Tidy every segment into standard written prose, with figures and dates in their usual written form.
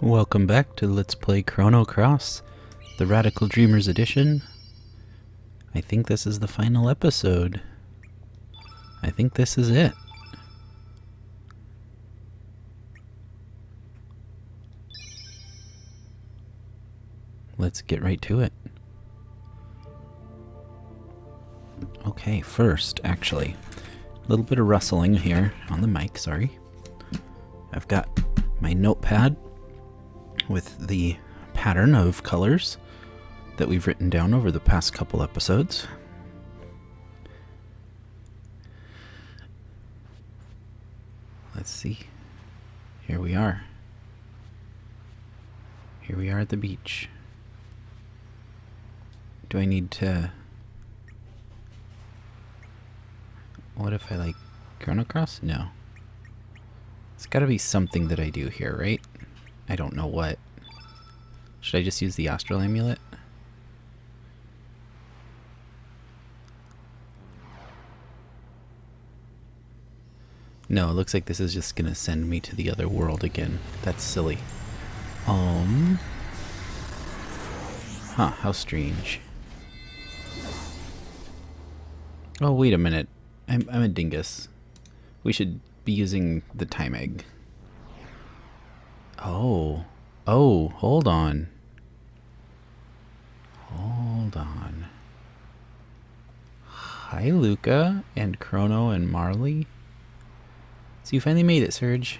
Welcome back to Let's Play Chrono Cross, the Radical Dreamers edition. I think this is the final episode. I think this is it. Let's get right to it. Okay, first, actually, a little bit of rustling here on the mic, sorry. I've got my notepad with the pattern of colors that we've written down over the past couple episodes. Let's see. Here we are. Here we are at the beach. Do I need to... What if I like Chrono Cross? No. It's gotta be something that I do here, right? I don't know what. Should I just use the Astral Amulet? No, it looks like this is just gonna send me to the other world again. That's silly. Huh, how strange. Oh, wait a minute. I'm a dingus. We should be using the time egg. Oh, hold on. Hold on. Hi, Luca and Chrono and Marley. So you finally made it, Serge.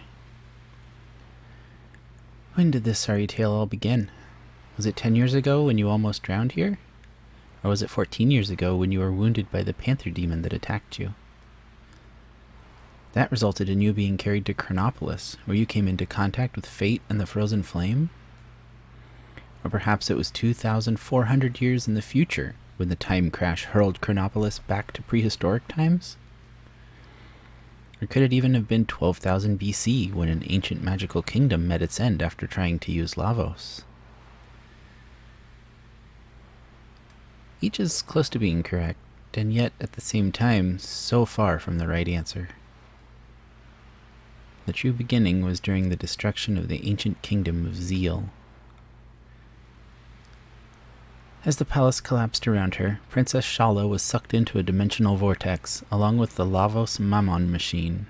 When did this sorry tale all begin? Was it 10 years ago when you almost drowned here? Or was it 14 years ago when you were wounded by the panther demon that attacked you? That resulted in you being carried to Chronopolis, where you came into contact with fate and the frozen flame? Or perhaps it was 2,400 years in the future, when the time crash hurled Chronopolis back to prehistoric times? Or could it even have been 12,000 BC, when an ancient magical kingdom met its end after trying to use Lavos? Each is close to being correct, and yet at the same time, so far from the right answer. The true beginning was during the destruction of the ancient kingdom of Zeal. As the palace collapsed around her, Princess Shala was sucked into a dimensional vortex, along with the Lavos Mammon machine.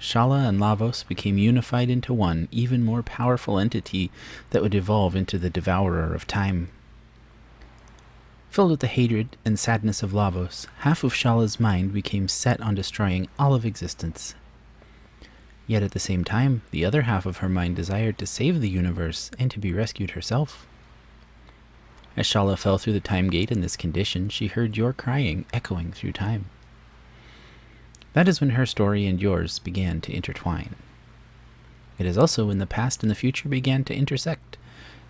Shala and Lavos became unified into one, even more powerful entity that would evolve into the Devourer of Time. Filled with the hatred and sadness of Lavos, half of Shala's mind became set on destroying all of existence. Yet at the same time, the other half of her mind desired to save the universe and to be rescued herself. As Shala fell through the time gate in this condition, she heard your crying echoing through time. That is when her story and yours began to intertwine. It is also when the past and the future began to intersect,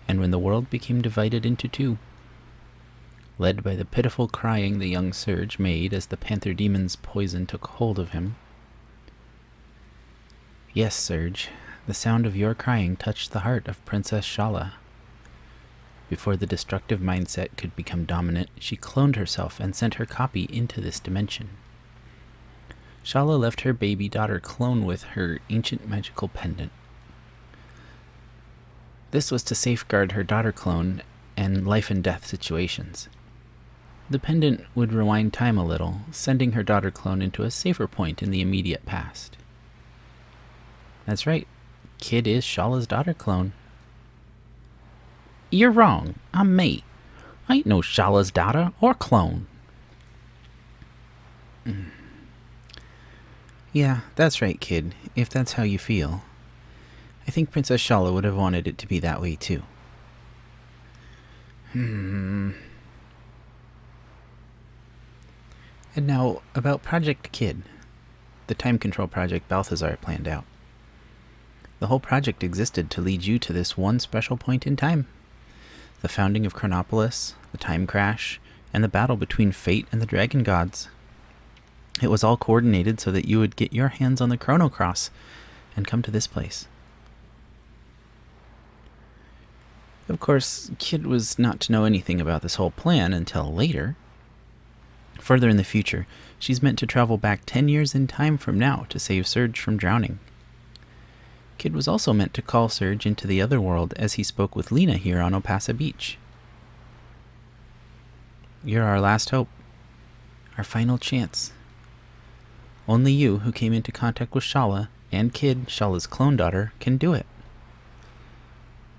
and when the world became divided into two. Led by the pitiful crying the young Serge made as the panther demon's poison took hold of him. Yes, Serge, the sound of your crying touched the heart of Princess Shala. Before the destructive mindset could become dominant, she cloned herself and sent her copy into this dimension. Shala left her baby daughter clone with her ancient magical pendant. This was to safeguard her daughter clone and life and death situations. The pendant would rewind time a little, sending her daughter clone into a safer point in the immediate past. That's right, Kid is Shala's daughter clone. You're wrong, I'm me. I ain't no Shala's daughter or clone. Yeah, that's right, Kid, if that's how you feel. I think Princess Shala would have wanted it to be that way too. And now, about Project Kid, the time control project Balthazar planned out. The whole project existed to lead you to this one special point in time. The founding of Chronopolis, the time crash, and the battle between fate and the dragon gods. It was all coordinated so that you would get your hands on the Chrono Cross and come to this place. Of course, Kid was not to know anything about this whole plan until later. Further in the future, she's meant to travel back 10 years in time from now to save Serge from drowning. Kid was also meant to call Surge into the other world as he spoke with Lena here on Opasa Beach. You're our last hope. Our final chance. Only you, who came into contact with Shala, and Kid, Shala's clone daughter, can do it.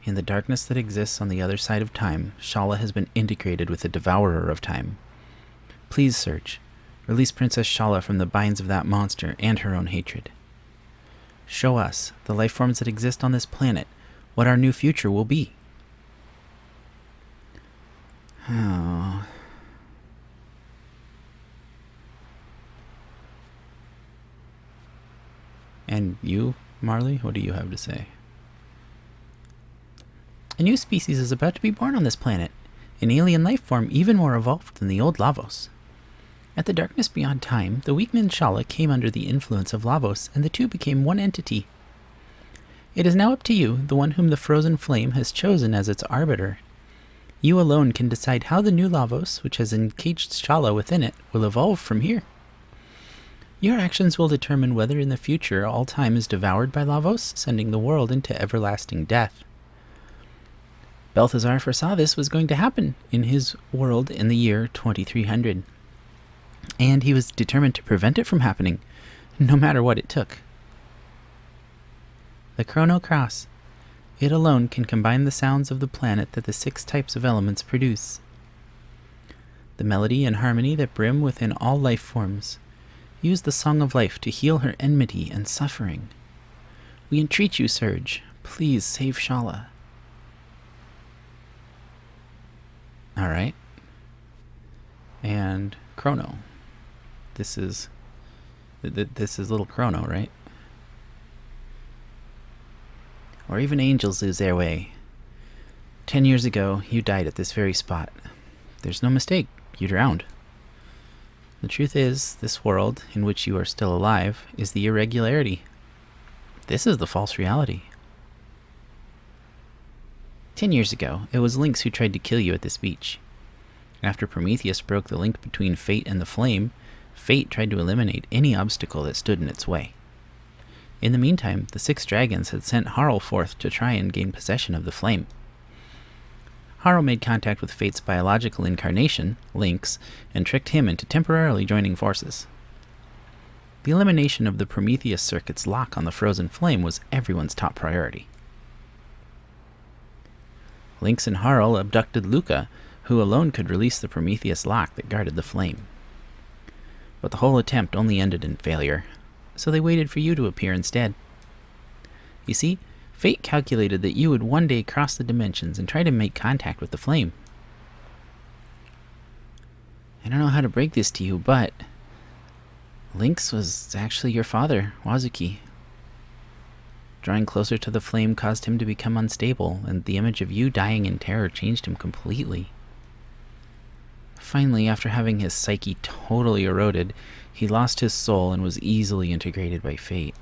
In the darkness that exists on the other side of time, Shala has been integrated with the Devourer of Time. Please, Surge, release Princess Shala from the binds of that monster and her own hatred. Show us, the life forms that exist on this planet, what our new future will be. Oh. And you, Marley, what do you have to say? A new species is about to be born on this planet, an alien life form even more evolved than the old Lavos. At the darkness beyond time, the weakened Shala came under the influence of Lavos, and the two became one entity. It is now up to you, the one whom the frozen flame has chosen as its arbiter. You alone can decide how the new Lavos, which has encaged Shala within it, will evolve from here. Your actions will determine whether in the future all time is devoured by Lavos, sending the world into everlasting death. Balthazar foresaw this was going to happen in his world in the year 2300. And he was determined to prevent it from happening, no matter what it took. The Chrono Cross. It alone can combine the sounds of the planet that the 6 types of elements produce. The melody and harmony that brim within all life forms. Use the Song of Life to heal her enmity and suffering. We entreat you, Surge. Please save Shala. Alright. And Chrono. This is little Chrono, right? Or even angels lose their way. 10 years ago, you died at this very spot. There's no mistake, you drowned. The truth is, this world, in which you are still alive, is the irregularity. This is the false reality. 10 years ago, it was Lynx who tried to kill you at this beach. After Prometheus broke the link between fate and the flame, fate tried to eliminate any obstacle that stood in its way. In the meantime, the 6 dragons had sent Harl forth to try and gain possession of the flame. Harl made contact with Fate's biological incarnation, Lynx, and tricked him into temporarily joining forces. The elimination of the Prometheus circuit's lock on the frozen flame was everyone's top priority. Lynx and Harl abducted Luca, who alone could release the Prometheus lock that guarded the flame. But the whole attempt only ended in failure, so they waited for you to appear instead. You see, Fate calculated that you would one day cross the dimensions and try to make contact with the flame. I don't know how to break this to you, but Lynx was actually your father, Wazuki. Drawing closer to the flame caused him to become unstable, and the image of you dying in terror changed him completely. Finally, after having his psyche totally eroded, he lost his soul and was easily integrated by Fate.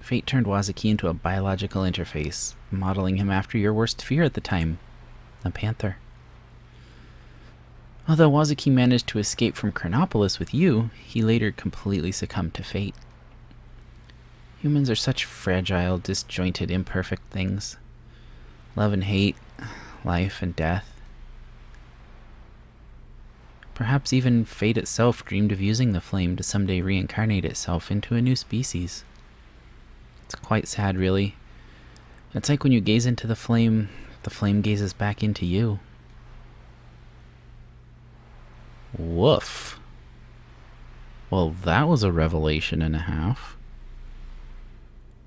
Fate turned Wazuki into a biological interface, modeling him after your worst fear at the time, a panther. Although Wazuki managed to escape from Chronopolis with you, he later completely succumbed to Fate. Humans are such fragile, disjointed, imperfect things. Love and hate, life and death. Perhaps even Fate itself dreamed of using the flame to someday reincarnate itself into a new species. It's quite sad, really. It's like when you gaze into the flame gazes back into you. Woof. Well, that was a revelation and a half.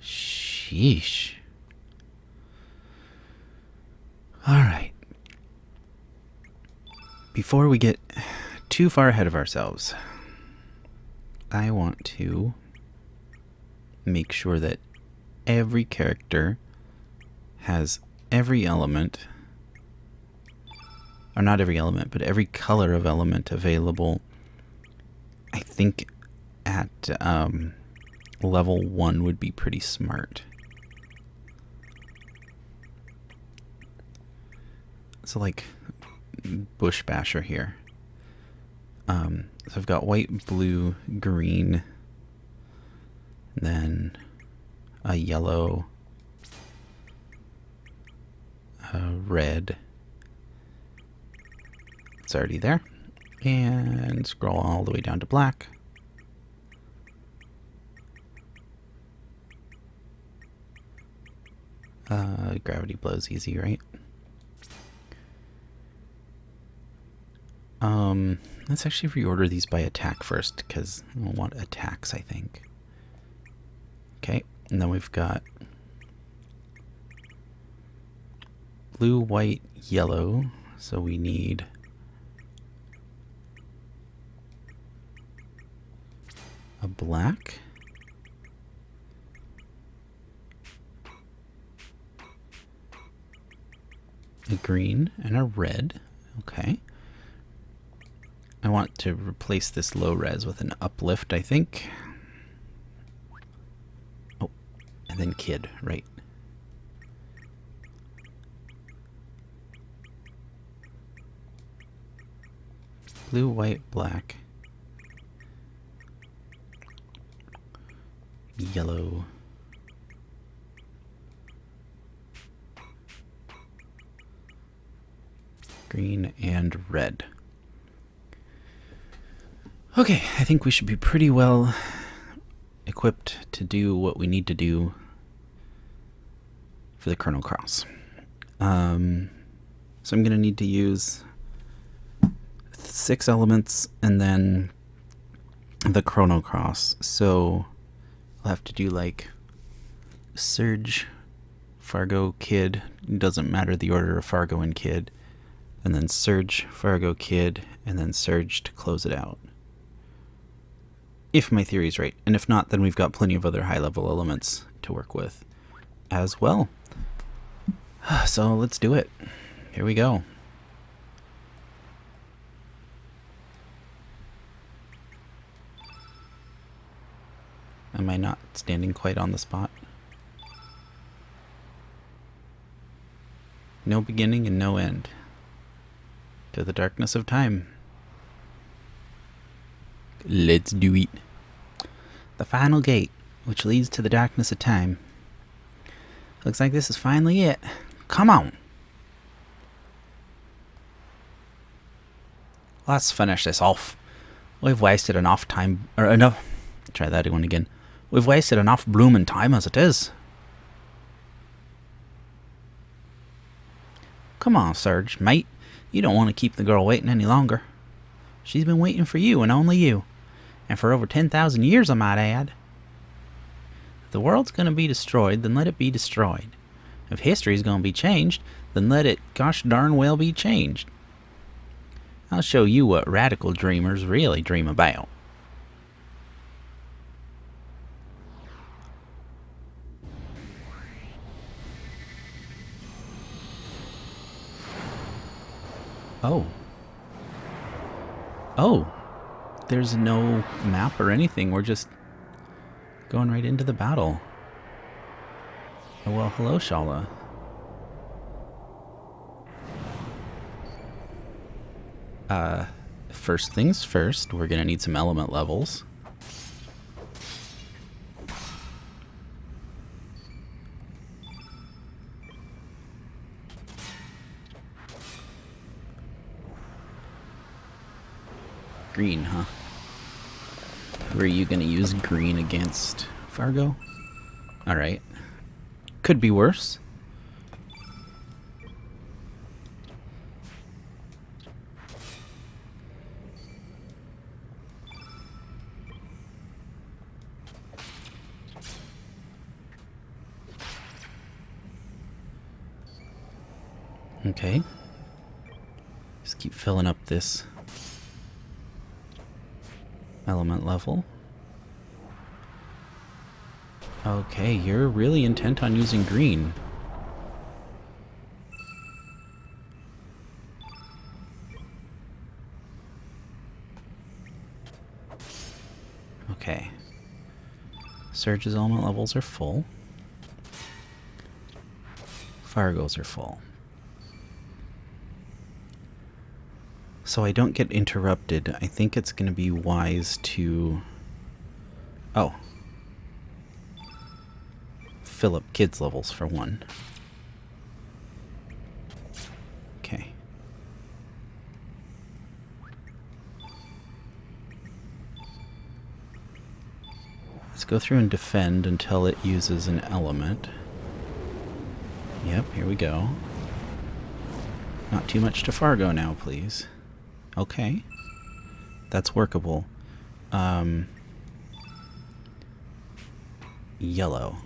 Sheesh. Alright. Before we get too far ahead of ourselves, I want to make sure that every character has every element, or not every element, but every color of element available, I think at level 1 would be pretty smart. So like Bush Basher here. So I've got white, blue, green, then a yellow, a red. It's already there. And scroll all the way down to black. Gravity blow's easy, right? Let's actually reorder these by attack first, because we'll want attacks, I think. Okay, and then we've got blue, white, yellow, so we need a black, a green, and a red. Okay. I want to replace this low res with an uplift, I think. Oh, and then kid, right. Blue, white, black. Yellow. Green and red. Okay, I think we should be pretty well equipped to do what we need to do for the Chrono Cross. So I'm going to need to use 6 elements and then the Chrono Cross. So I'll have to do like Surge, Fargo, Kid. It doesn't matter the order of Fargo and Kid. And then Surge, Fargo, Kid, and then Surge to close it out. If my theory's right. And if not, then we've got plenty of other high-level elements to work with as well. So let's do it. Here we go. Am I not standing quite on the spot? No beginning and no end. To the darkness of time. Let's do it. The final gate, which leads to the darkness of time. Looks like this is finally it. Come on. Let's finish this off. We've wasted enough time, or enough. Try that one again. We've wasted enough blooming time as it is. Come on, Surge, mate. You don't want to keep the girl waiting any longer. She's been waiting for you and only you. And for over 10,000 years, I might add. If the world's going to be destroyed, then let it be destroyed. If history's going to be changed, then let it gosh darn well be changed. I'll show you what radical dreamers really dream about. Oh. Oh. There's no map or anything. We're just going right into the battle. Oh, well, hello, Shala. First things first, we're gonna need some element levels. Green, huh? Who are you gonna use green against? Fargo? Alright. Could be worse. Okay. Just keep filling up this element level. Okay, you're really intent on using green. Okay. Surge's element levels are full. Fargo's are full. So I don't get interrupted. I think it's going to be wise to... Oh. fill up kids' levels for one. Okay. Let's go through and defend until it uses an element. Yep, here we go. Not too much to Fargo now, please. Okay. That's workable. Yellow.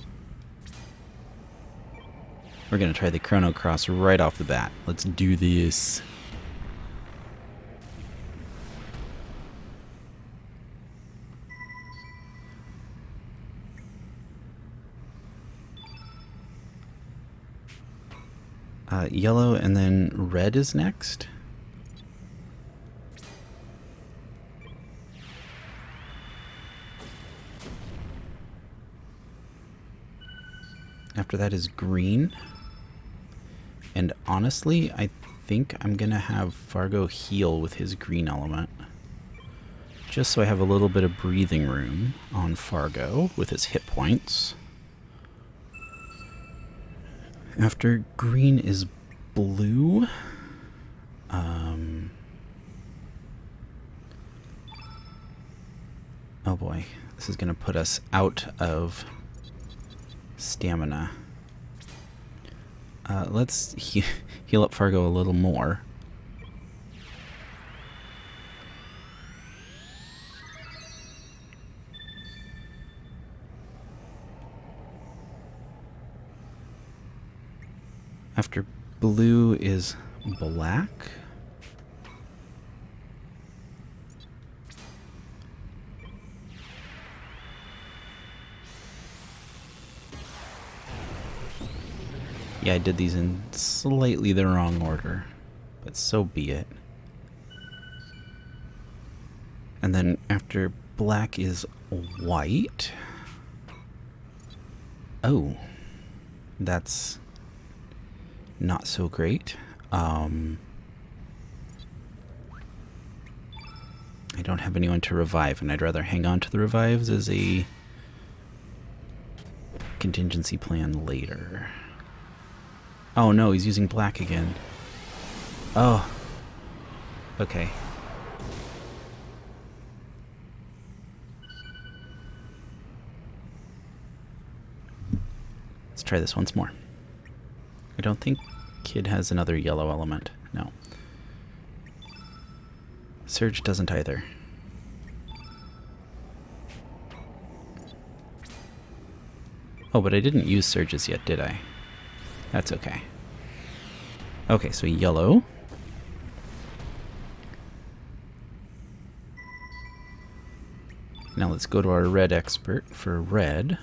We're gonna try the Chrono Cross right off the bat. Let's do this. Yellow and then red is next. After that is green. And honestly, I think I'm gonna have Fargo heal with his green element. Just so I have a little bit of breathing room on Fargo with his hit points. After green is blue. Oh boy, this is gonna put us out of stamina. Let's heal up Fargo a little more. After blue is black. Yeah, I did these in slightly the wrong order, but so be it. And then after black is white. Oh, that's not so great. I don't have anyone to revive, and I'd rather hang on to the revives as a contingency plan later. Oh no, he's using black again. Oh. Okay. Let's try this once more. I don't think Kid has another yellow element. No. Surge doesn't either. Oh, but I didn't use surges yet, did I? That's okay. Okay, so yellow. Now let's go to our red expert for red.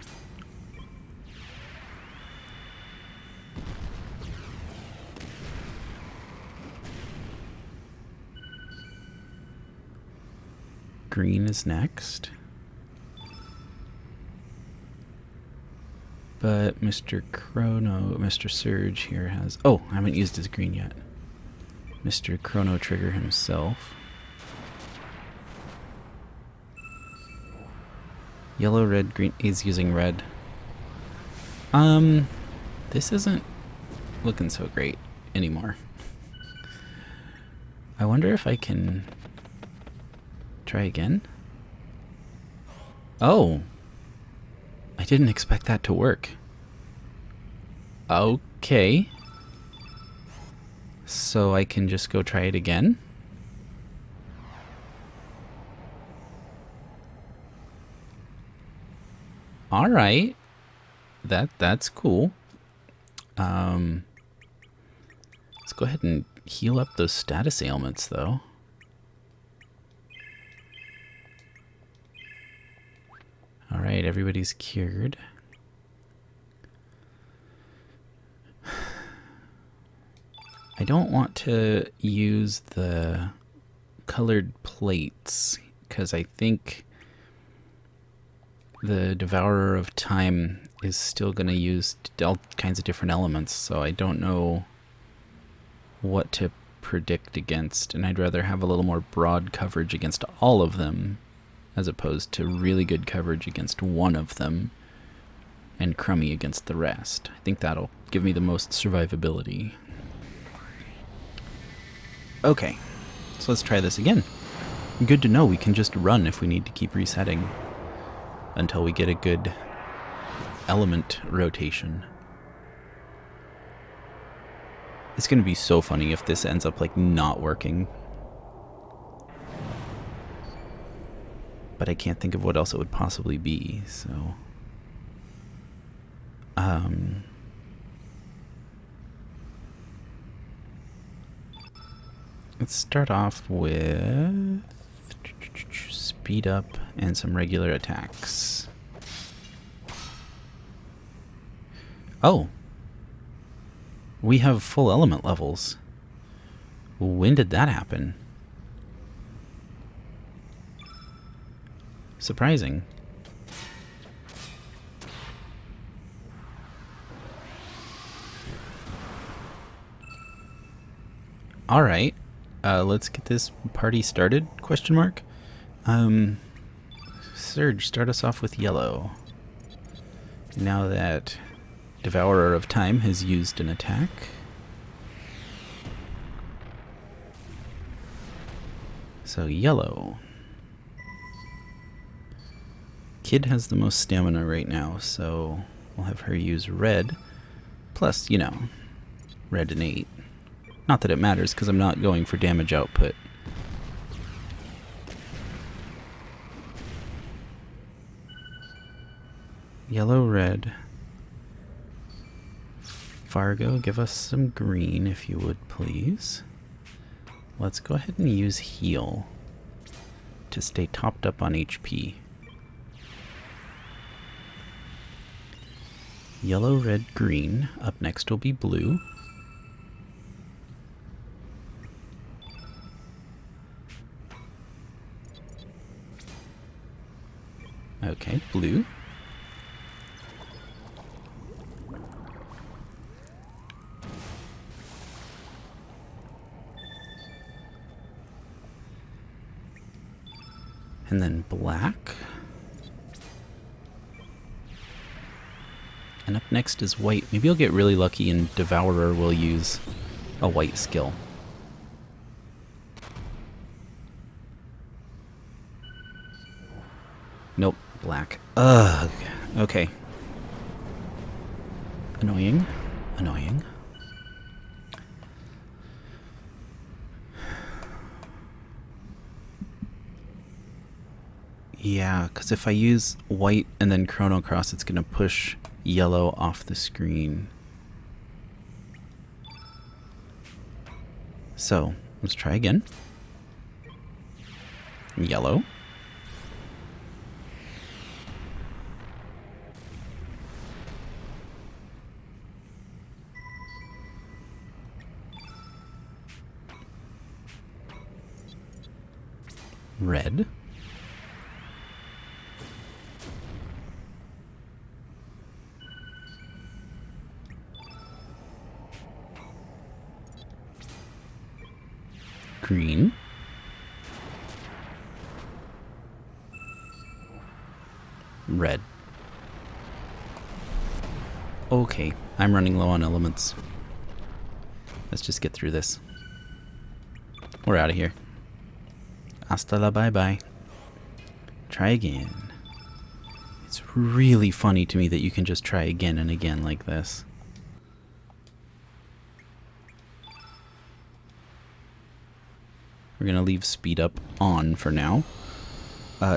Green is next. But Mr. Chrono, Mr. Surge here has... Oh, I haven't used his green yet. Mr. Chrono Trigger himself. Yellow, red, green. He's using red. This isn't looking so great anymore. I wonder if I can try again. Oh. I didn't expect that to work. Okay. So I can just go try it again? Alright. That's cool. Let's go ahead and heal up those status ailments, though. Alright, everybody's cured. I don't want to use the colored plates, because I think the Devourer of Time is still going to use all kinds of different elements, so I don't know what to predict against, and I'd rather have a little more broad coverage against all of them, as opposed to really good coverage against one of them, and crummy against the rest. I think that'll give me the most survivability. Okay, so let's try this again. Good to know we can just run if we need to keep resetting until we get a good element rotation. It's going to be so funny if this ends up like not working. But I can't think of what else it would possibly be, so... Let's start off with speed up and some regular attacks. Oh! We have full element levels. When did that happen? Surprising. Alright. Let's get this party started, question mark. Surge, start us off with yellow. Now that Devourer of Time has used an attack. So yellow. Kid has the most stamina right now, so we'll have her use red. Plus, you know, red and 8. Not that it matters, because I'm not going for damage output. Yellow, red. Fargo, give us some green, if you would, please. Let's go ahead and use heal to stay topped up on HP. Yellow, red, green. Up next will be blue. Okay, blue. And then black. And up next is white. Maybe I'll get really lucky and Devourer will use a white skill. Nope, black. Ugh. Okay. Annoying. Annoying. Yeah, because if I use white and then Chrono Cross, it's going to push yellow off the screen. So, let's try again. Yellow. Red. Green. Red. Okay, I'm running low on elements. Let's just get through this. We're out of here. Hasta la bye-bye. Try again. It's really funny to me that you can just try again and again like this. We're going to leave speed up on for now.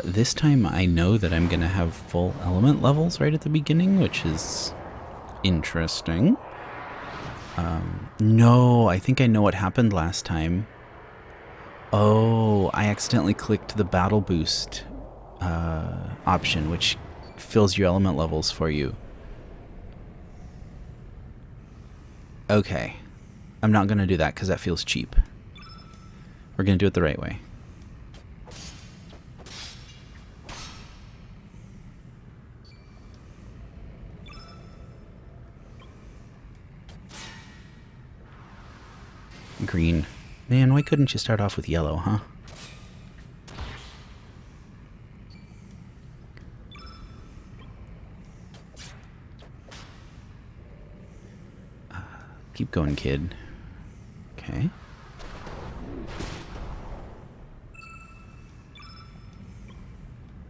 This time I know that I'm going to have full element levels right at the beginning, which is interesting. No, I think I know what happened last time. Oh, I accidentally clicked the battle boost option, which fills your element levels for you. Okay. I'm not going to do that because that feels cheap. We're going to do it the right way. Green. Man, why couldn't you start off with yellow, huh? going, kid. Okay.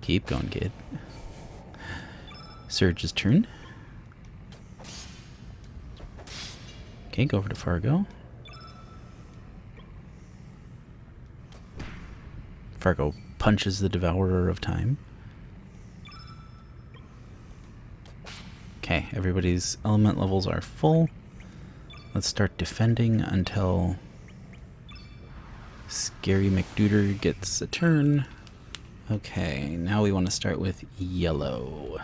Keep going, kid. Surge's turn. Okay, go over to Fargo. Fargo punches the Devourer of Time. Okay, everybody's element levels are full. Let's start defending until Scary McDuder gets a turn. Okay, now we want to start with yellow.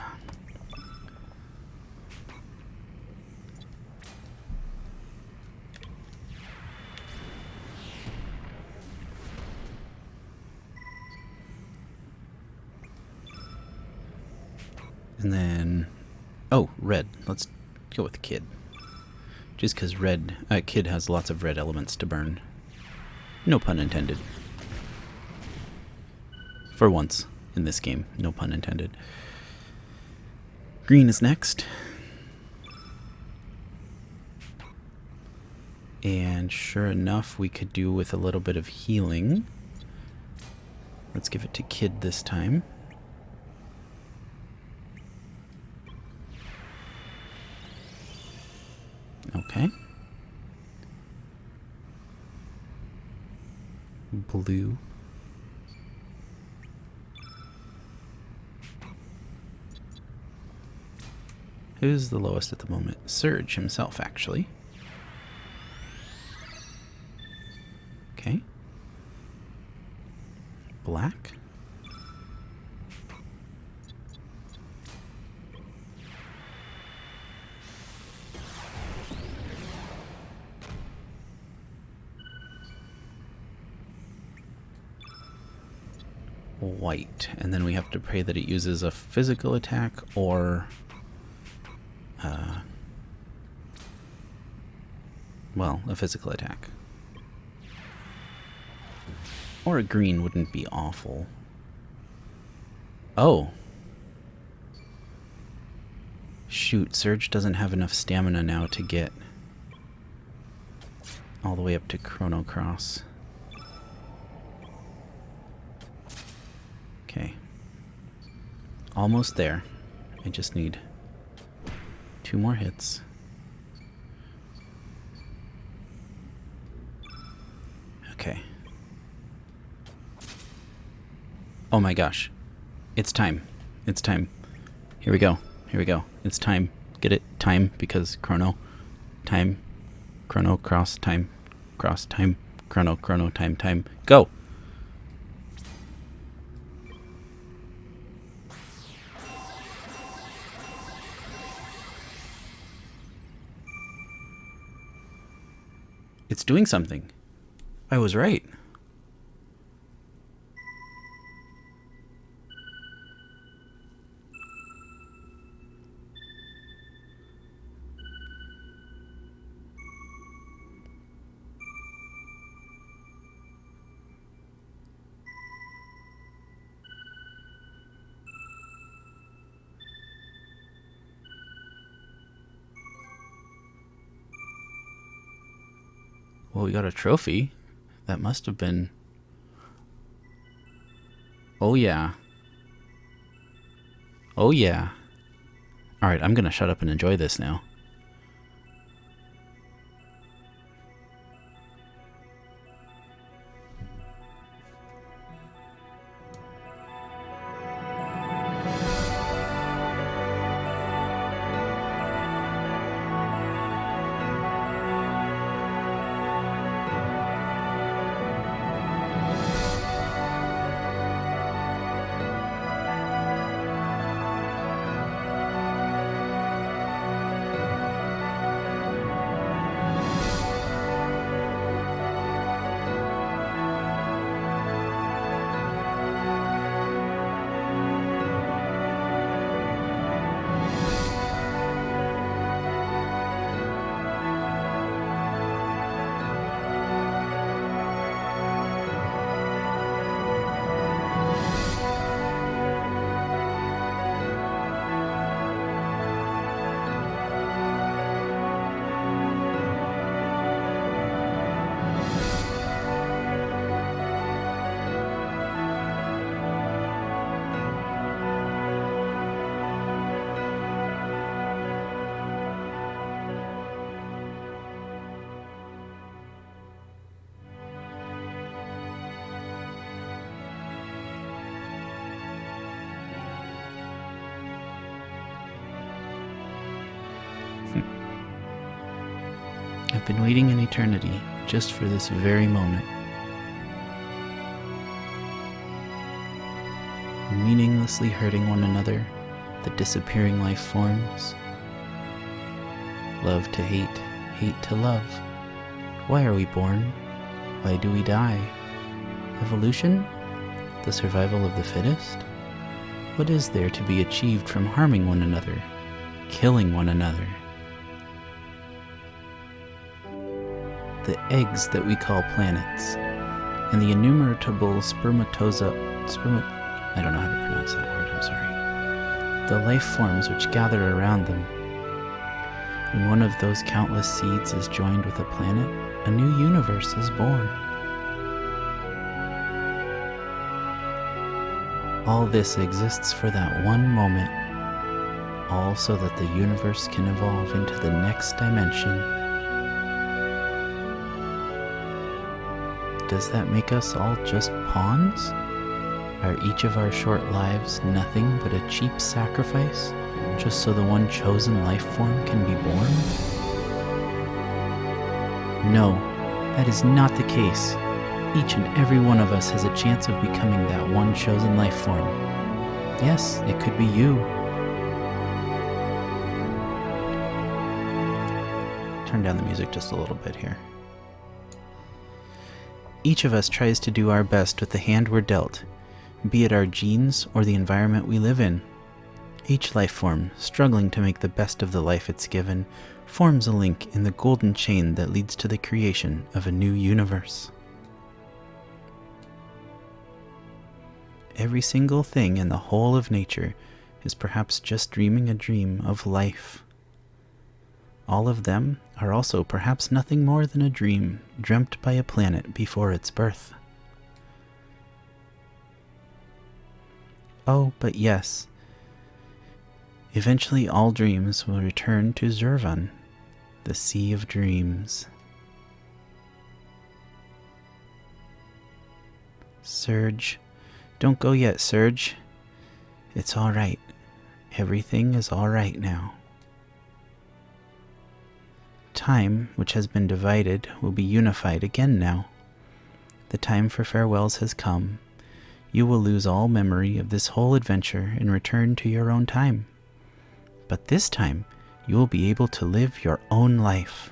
And then, oh, red. Let's go with kid. Just because kid has lots of red elements to burn. No pun intended. For once in this game, no pun intended. Green is next. And sure enough, we could do with a little bit of healing. Let's give it to kid this time. Okay. Blue. Who's the lowest at the moment? Surge himself, actually. Okay. Black. White, and then we have to pray that it uses a physical attack or well, a physical attack. Or a green wouldn't be awful. Oh. Shoot, Surge doesn't have enough stamina now to get all the way up to Chrono Cross. Okay. Almost there. I just need 2 more hits. Okay. Oh my gosh. It's time. It's time. Here we go. Here we go. It's time. Get it? Time, because Chrono. Time. Chrono, cross, time. Cross, time. Chrono, chrono, time, time. Go! It's doing something. I was right. Well, we got a trophy. That must have been... Oh, yeah. Oh, yeah. Alright, I'm gonna shut up and enjoy this now. been waiting an eternity just for this very moment. Meaninglessly hurting one another, the disappearing life forms. Love to hate, hate to love. Why are we born? Why do we die? Evolution? The survival of the fittest? What is there to be achieved from harming one another, killing one another? The eggs that we call planets, and the innumerable I don't know how to pronounce that word, I'm sorry. The life forms which gather around them. When one of those countless seeds is joined with a planet, a new universe is born. All this exists for that one moment, all so that the universe can evolve into the next dimension. Does that make us all just pawns? Are each of our short lives nothing but a cheap sacrifice, just so the one chosen life form can be born? No, that is not the case. Each and every one of us has a chance of becoming that one chosen life form. Yes, it could be you. Turn down the music just a little bit here. Each of us tries to do our best with the hand we're dealt, be it our genes or the environment we live in. Each life form, struggling to make the best of the life it's given, forms a link in the golden chain that leads to the creation of a new universe. Every single thing in the whole of nature is perhaps just dreaming a dream of life. All of them are also perhaps nothing more than a dream dreamt by a planet before its birth. Oh, but yes, eventually all dreams will return to Zurvan, the Sea of Dreams. Surge, don't go yet, Surge. It's all right. Everything is all right now. Time, which has been divided, will be unified again now. The time for farewells has come. You will lose all memory of this whole adventure and return to your own time. But this time, you will be able to live your own life.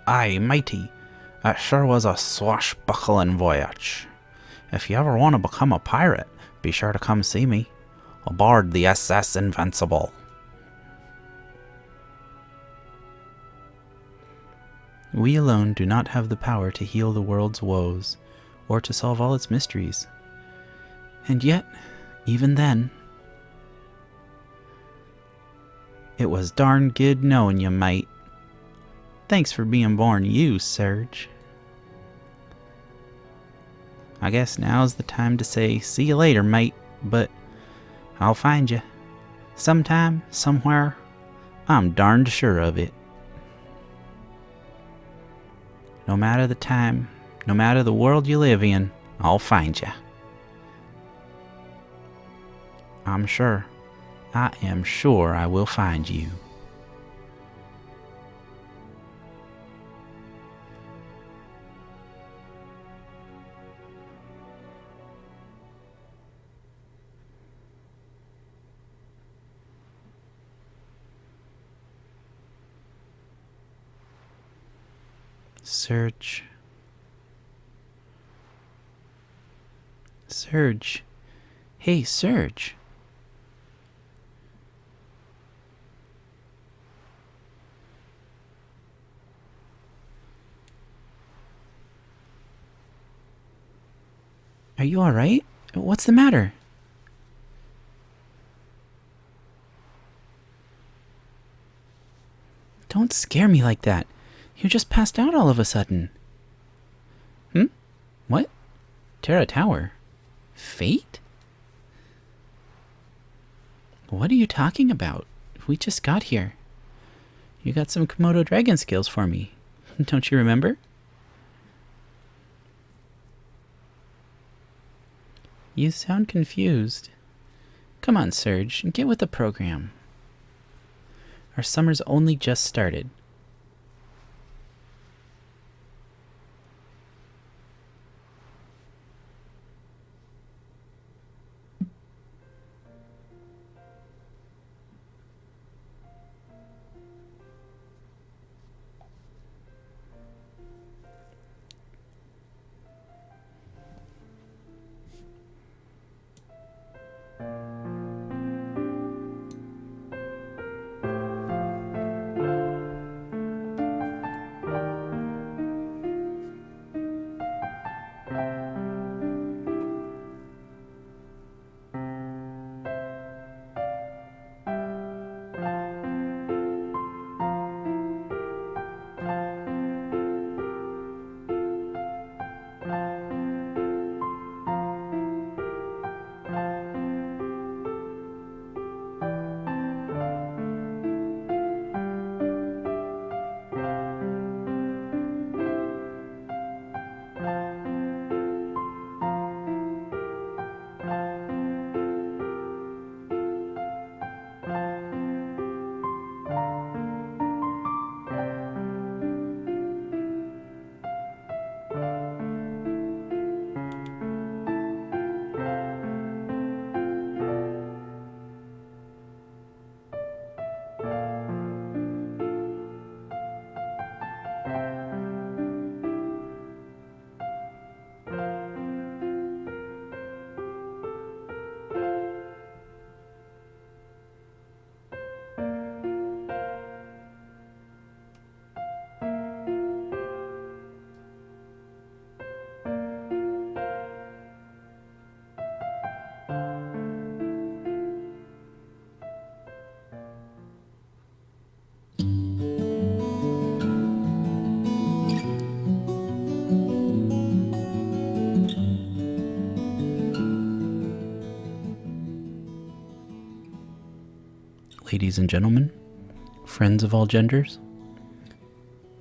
Aye, mighty. That sure was a swashbuckling voyage. If you ever want to become a pirate, be sure to come see me, aboard the SS Invincible. We alone do not have the power to heal the world's woes, or to solve all its mysteries. And yet, even then, it was darn good knowing you, mate. Thanks for being born you, Surge. I guess now's the time to say, see you later, mate, but I'll find you. Sometime, somewhere, I'm darned sure of it. No matter the time, no matter the world you live in, I'll find you. I'm sure. I am sure I will find you. Surge. Surge. Hey, Surge. Are you all right? What's the matter? Don't scare me like that. You just passed out all of a sudden. What? Terra Tower? Fate? What are you talking about? We just got here. You got some Komodo dragon skills for me. Don't you remember? You sound confused. Come on, Surge, get with the program. Our summer's only just started. Ladies and gentlemen, friends of all genders,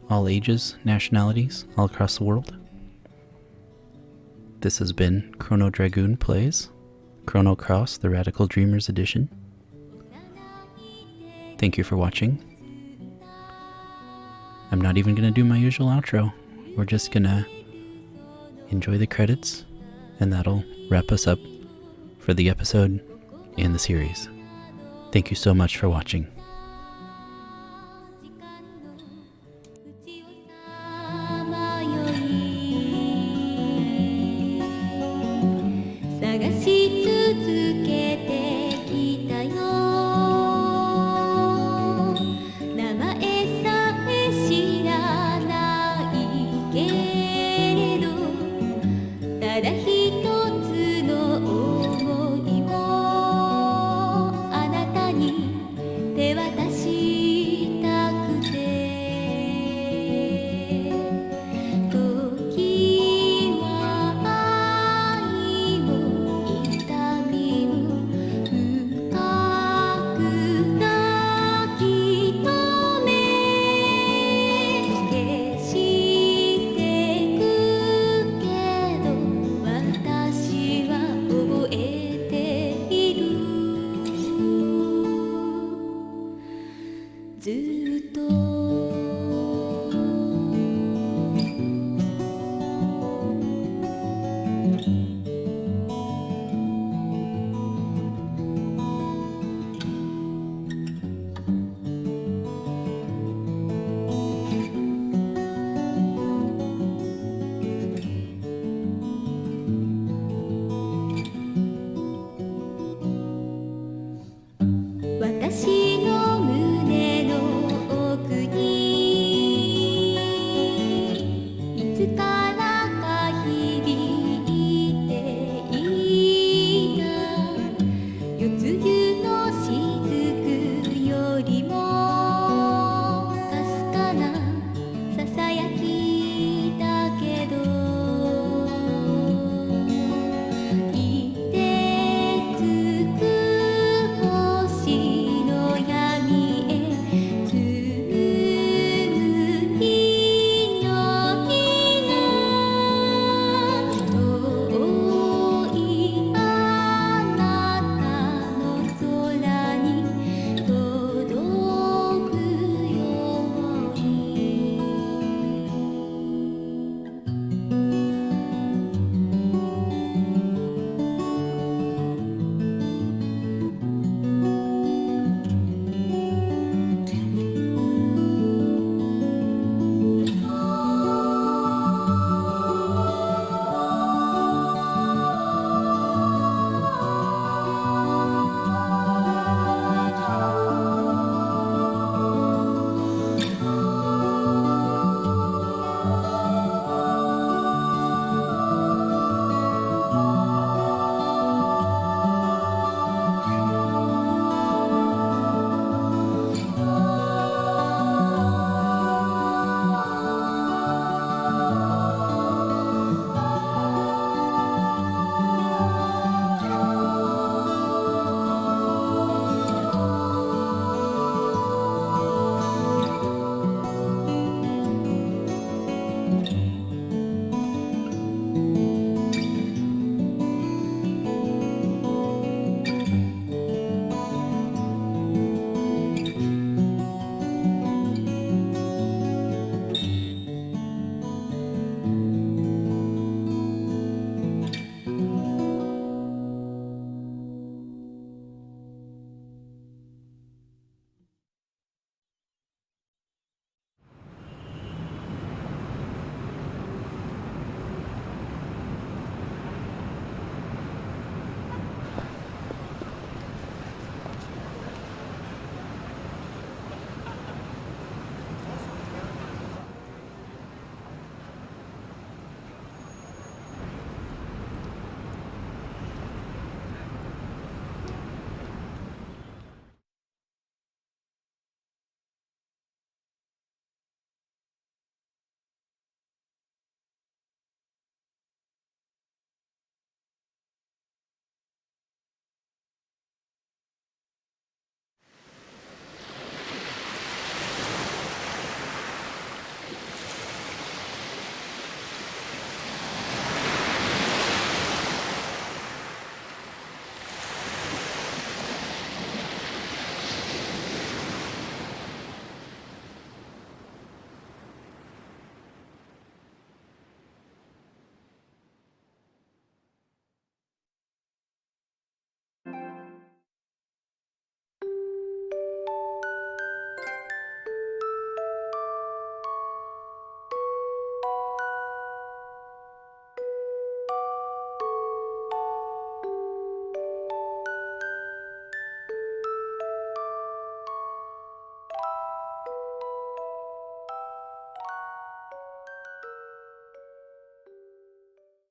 all ages, nationalities, all across the world. This has been Chrono Dragoon Plays Chrono Cross, the Radical Dreamers Edition. Thank you for watching. I'm not even going to do my usual outro. We're just going to enjoy the credits, and that'll wrap us up for the episode and the series. Thank you so much for watching.